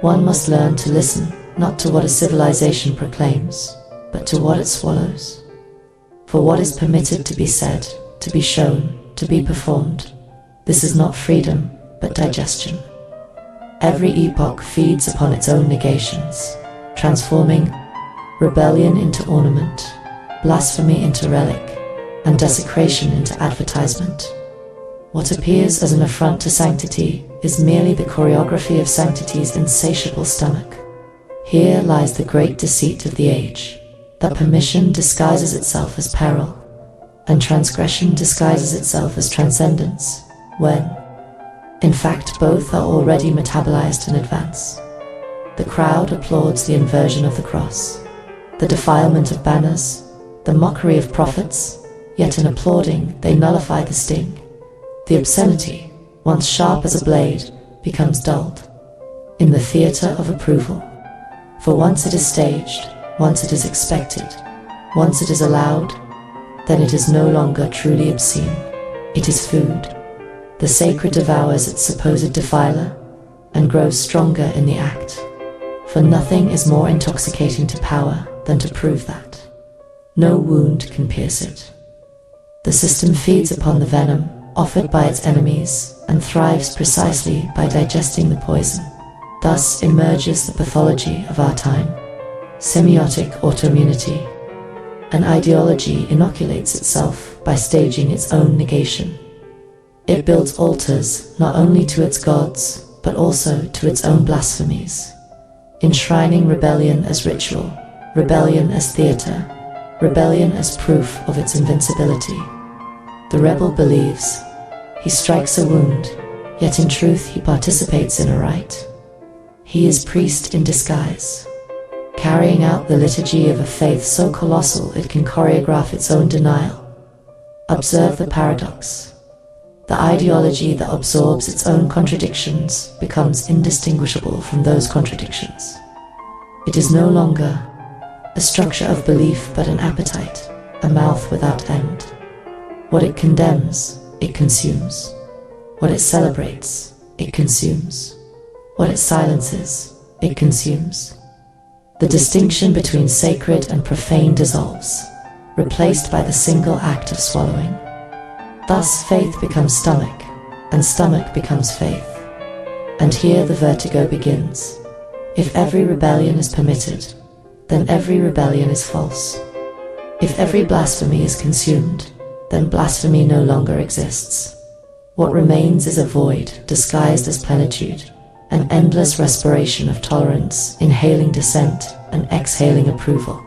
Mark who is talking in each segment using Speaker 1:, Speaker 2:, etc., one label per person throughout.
Speaker 1: One must learn to listen, not to what a civilization proclaims, but to what it swallows. For what is permitted to be said, to be shown, to be performed, this is not freedom, but digestion. Every epoch feeds upon its own negations, transforming rebellion into ornament, blasphemy into relic, and desecration into advertisement. What appears as an affront to sanctity is merely the choreography of sanctity's insatiable stomach. Here lies the great deceit of the age, that permission disguises itself as peril, and transgression disguises itself as transcendence, when, in fact, both are already metabolized in advance. The crowd applauds the inversion of the cross, the defilement of banners, the mockery of prophets, yet in applauding they nullify the sting. The obscenity, once sharp as a blade, becomes dulled in the theater of approval. For once it is staged, once it is expected, once it is allowed, then it is no longer truly obscene. It is food. The sacred devours its supposed defiler and grows stronger in the act. For nothing is more intoxicating to power than to prove that. No wound can pierce it. The system feeds upon the venom offered by its enemies and thrives precisely by digesting the poison. Thus emerges the pathology of our time, semiotic autoimmunity. An ideology inoculates itself by staging its own negation. It builds altars not only to its gods, but also to its own blasphemies, enshrining rebellion as ritual, rebellion as theater, rebellion as proof of its invincibility. The rebel believes. He strikes a wound, yet in truth he participates in a rite. He is priest in disguise, carrying out the liturgy of a faith so colossal it can choreograph its own denial. Observe the paradox. The ideology that absorbs its own contradictions becomes indistinguishable from those contradictions. It is no longer a structure of belief but an appetite, a mouth without end. What it condemns, it consumes. What it celebrates, it consumes. What it silences, it consumes. The distinction between sacred and profane dissolves, replaced by the single act of swallowing. Thus faith becomes stomach, and stomach becomes faith. And here the vertigo begins. If every rebellion is permitted, then every rebellion is false. If every blasphemy is consumed, then blasphemy no longer exists. What remains is a void disguised as plenitude, an endless respiration of tolerance, inhaling dissent and exhaling approval.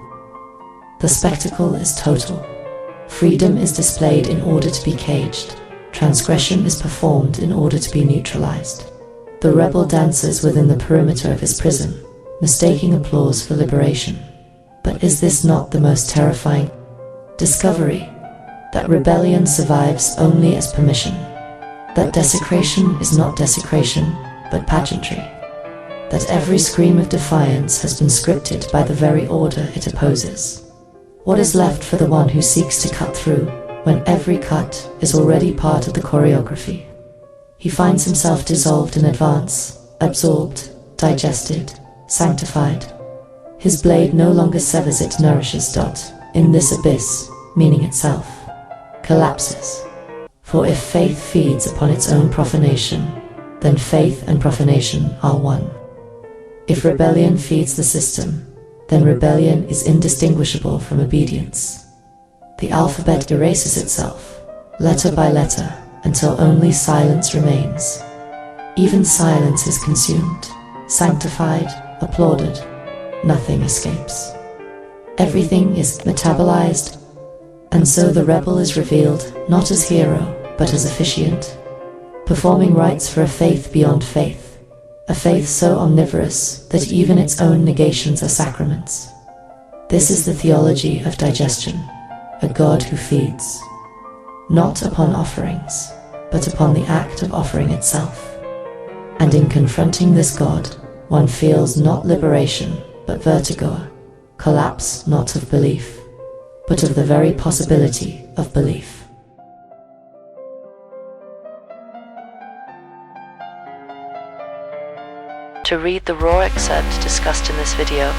Speaker 1: The spectacle is total. Freedom is displayed in order to be caged. Transgression is performed in order to be neutralized. The rebel dances within the perimeter of his prison, mistaking applause for liberation. But is this not the most terrifying discovery? That rebellion survives only as permission. That desecration is not desecration, but pageantry. That every scream of defiance has been scripted by the very order it opposes. What is left for the one who seeks to cut through, when every cut is already part of the choreography? He finds himself dissolved in advance, absorbed, digested, sanctified. His blade no longer severs, it nourishes. In this abyss, meaning itself collapses. For if faith feeds upon its own profanation, then faith and profanation are one. If rebellion feeds the system, then rebellion is indistinguishable from obedience. The alphabet erases itself, letter by letter, until only silence remains. Even silence is consumed, sanctified, applauded. Nothing escapes. Everything is metabolized, and so the rebel is revealed not as hero, but as officiant, performing rites for a faith beyond faith, a faith so omnivorous that even its own negations are sacraments. This is the theology of digestion, a God who feeds, not upon offerings, but upon the act of offering itself. And in confronting this God, one feels not liberation, but vertigo, collapse not of belief, but of the very possibility of belief. To read the raw excerpt discussed in this video,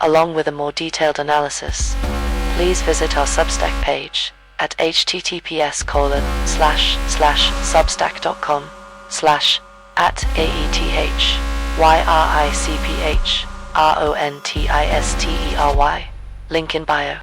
Speaker 1: along with a more detailed analysis, please visit our Substack page at https://substack.com/@AETHYRICPHRONTISTERY. Link in bio.